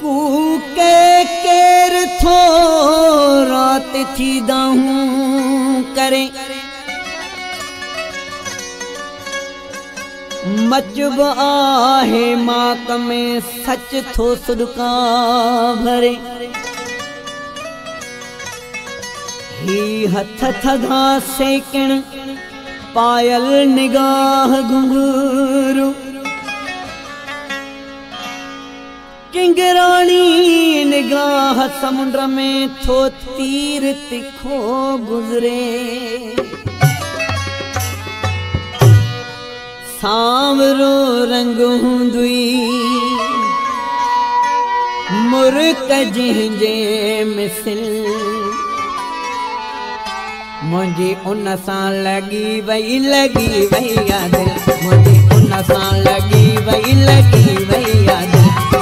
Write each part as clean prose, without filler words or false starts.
कूके केर थो रात थी दाहूं करे मचब आहे माक में सच थो सुडका भरे ही हथ थधा सेकण पायल निगाह घुंघरू किंगरानी निगाह समुद्र में थो तीर तिखो गुजरे सांवरो रंग हुंदुई मुर्क जिंजे मिसल मुझे उन सां लगी वई याद मुझे उन सां लगी वई याद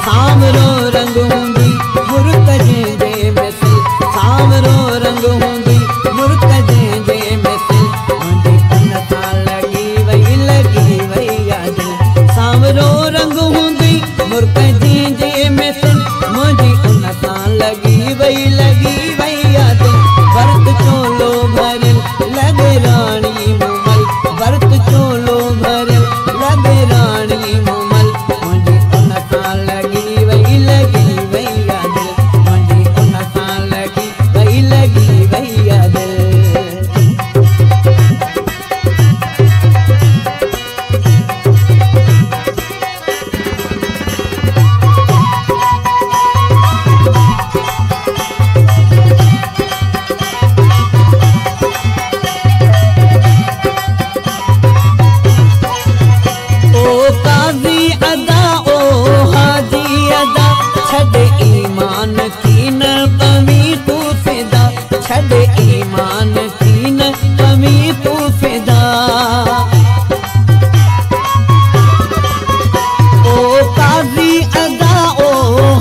सांवरो रंग हुंदी मुर्क जिंजे मिसल सांवरो रंग हुंदी मुर्क जिंजे मिसल मुझे उन सां लगी वई याद सांवरो रंग हुंदी मुर्क जिंजे मिसल मुझे उन सां लगी वई याद भरत चोलो भरल लगे रानी मुमल भरत चोलो भरल लगे रानी मुमल मुझे उन सां लगी वई याद मुझे उन सां लगी वई याद ईमान की न कमी तू फिदा छद ईमान की न कमी तू फिदा ओ काजी अदा ओ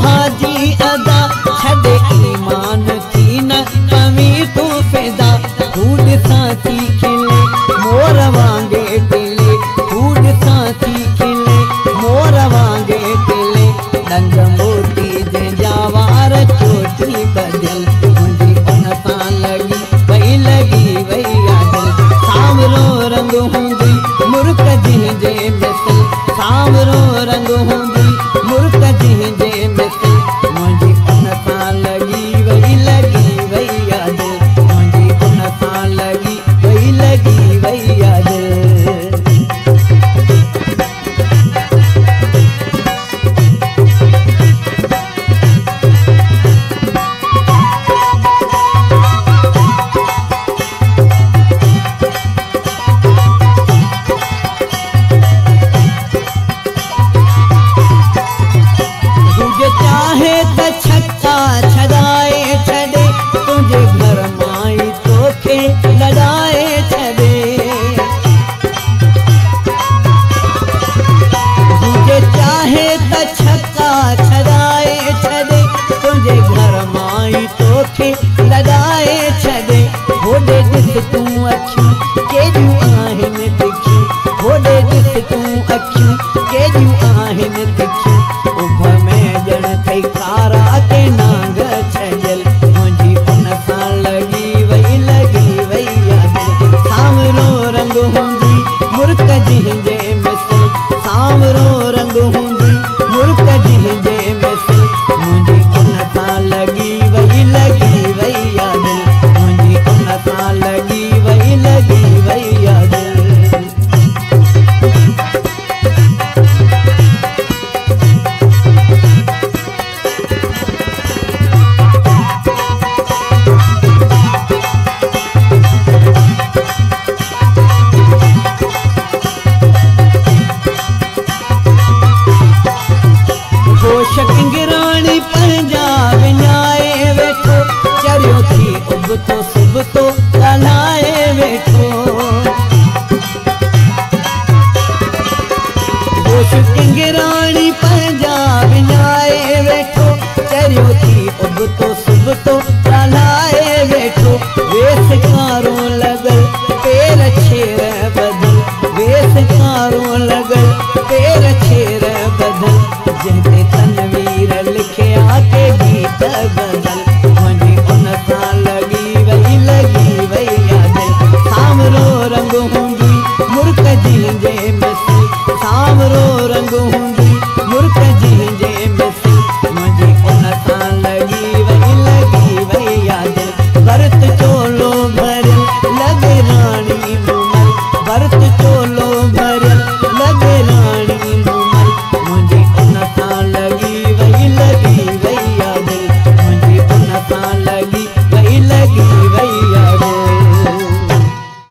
हाजी अदा छद ईमान की न कमी तू फिदा खूद साथी खिले मोर वांगे टिले खूद साथी खिले मोर वांगे टिले दंग मोती जवार चोटी बदल मुझे उन सां लगी वई याद सांवरो रंग हुंदी मुर्क जिंजे मिसल सांवरो रंग हुंदी मुर्क जिंजे मिसल मुझे उन सां लगी वई याद मुझे उन सां लगी वई याद चाहे त छक्का छदाए छदे तुझे घर माई तोखे लड़ाए छदे तुझे चाहे त छक्का छदाए छदे तुझे घर माई तोखे लड़ाए छदे होॾे ॾिस तूं